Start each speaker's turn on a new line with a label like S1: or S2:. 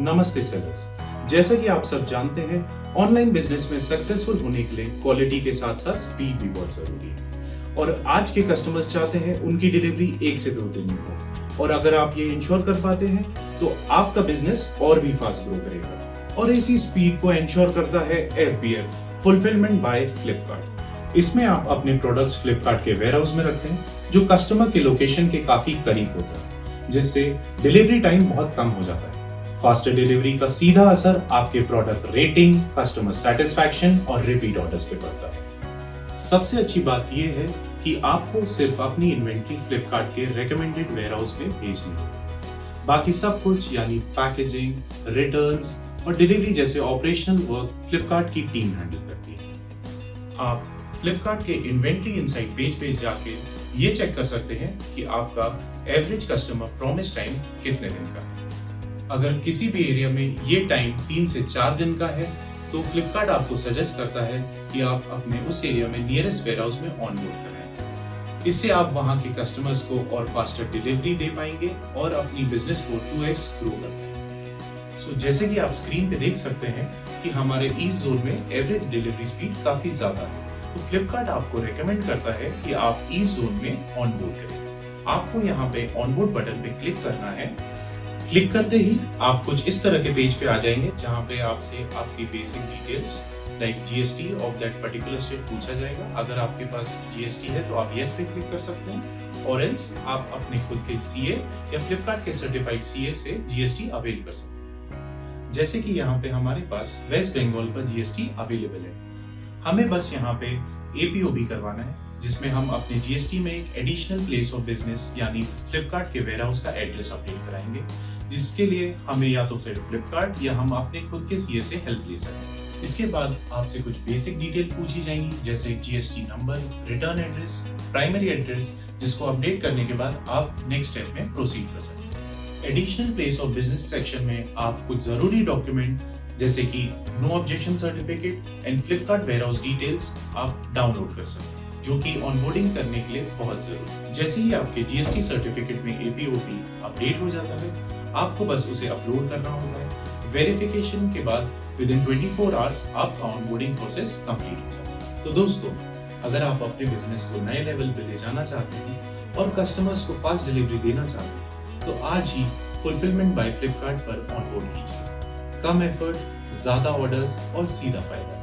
S1: नमस्ते सेलर्स। जैसा कि आप सब जानते हैं, ऑनलाइन बिजनेस में सक्सेसफुल होने के लिए क्वालिटी के साथ साथ स्पीड भी बहुत जरूरी है और आज के कस्टमर्स चाहते हैं उनकी डिलीवरी 1 से 2 दिन में हो और अगर आप ये इंश्योर कर पाते हैं तो आपका बिजनेस और भी फास्ट ग्रो करेगा और इसी स्पीड को इंश्योर करता है FBF, फुलफिलमेंट बाय फ्लिपकार्ट। इसमें आप अपने प्रोडक्ट्स फ्लिपकार्ट के वेयरहाउस में रखते हैं जो कस्टमर के लोकेशन के काफी करीब होता है, जिससे डिलीवरी टाइम बहुत कम हो जाता है। फास्टर डिलीवरी का सीधा असर आपके प्रोडक्ट रेटिंग, कस्टमर सेटिस्फैक्शन और रिपीट ऑर्डर्स पे पड़ता है। सबसे अच्छी बात यह है कि आपको सिर्फ अपनी इन्वेंट्री फ्लिपकार्ट के रेकमेंडेड वेयरहाउस में भेजनी है। बाकी सब कुछ यानी पैकेजिंग, रिटर्न्स और डिलीवरी जैसे ऑपरेशनल वर्क फ्लिपकार्ट की टीम हैंडल करती है। आप फ्लिपकार्ट के इन्वेंट्री इनसाइट पेज पे जाके ये चेक कर सकते हैं कि आपका एवरेज कस्टमर प्रॉमिस टाइम कितने दिन का है। अगर किसी भी एरिया में ये टाइम 3 से 4 दिन का है तो फ्लिपकार्ट आपको सजेस्ट करता है कि आप अपने उस एरिया में नियरेस्ट वेयरहाउस में ऑनबोर्ड कराएं। इससे आप वहां के कस्टमर्स को और फास्टर डिलीवरी दे पाएंगे और अपनी बिजनेस को 2x ग्रो कर पाएंगे। सो जैसे कि आप स्क्रीन पे देख सकते हैं कि हमारे ईस्ट जोन में एवरेज डिलीवरी स्पीड काफी ज्यादा है, तो फ्लिपकार्ट आपको रेकमेंड करता है कि आप ईस्ट जोन में ऑनबोर्ड करें। आपको यहाँ पे ऑनबोर्ड बटन पे क्लिक करना है। क्लिक करते ही आप कुछ इस तरह के पेज पे आ जाएंगे जहाँ पे आपसे आपकी basic details like GST of that particular state पूछा जाएगा। अगर आपके पास GST है तो आप यस पे क्लिक कर सकते हैं और एल्स आप अपने खुद के CA या फ्लिपकार्ट के सर्टिफाइड CA से GST अवेल कर सकते हैं। जैसे कि यहाँ पे हमारे पास वेस्ट बंगाल का GST अवेलेबल है, हमें बस यहाँ पे APOB करवाना है जिसमें हम अपने GST में एक एडिशनल प्लेस ऑफ बिजनेस यानी फ्लिपकार्ट के वेयरहाउस का एड्रेस अपडेट कराएंगे, जिसके लिए हमें या तो फिर फ्लिपकार्ट या हम अपने खुद के CA से हेल्प ले सकते हैं। इसके बाद आपसे कुछ बेसिक डिटेल पूछी जाएंगी जैसे GST number, return address, primary address, जिसको अपडेट करने के बाद आप नेक्स्ट स्टेप में प्रोसीड कर सकते हैं। Additional place of business section में आप कुछ जरूरी डॉक्यूमेंट जैसे कि no objection certificate and Flipkart warehouse details आप डाउनलोड कर सकते हैं, जो कि ऑनबोर्डिंग करने के लिए बहुत जरूरी है। जैसे ही आपके GST सर्टिफिकेट में APOB अपडेट हो जाता है, आपको बस उसे अपलोड करना होता है। वेरिफिकेशन के बाद विदिन 24 आवर्स आपका ऑनबोर्डिंग प्रोसेस कंप्लीट हो जाता है। तो दोस्तों, अगर आप अपने बिजनेस को नए लेवल पे ले जाना चाहते हैं और कस्टमर्स को फास्ट डिलीवरी देना चाहते हैं तो आज ही फुलफिलमेंट बाय फ्लिपकार्ट पर ऑनबोर्ड कीजिए। कम एफर्ट, ज्यादा ऑर्डर्स और सीधा फायदा।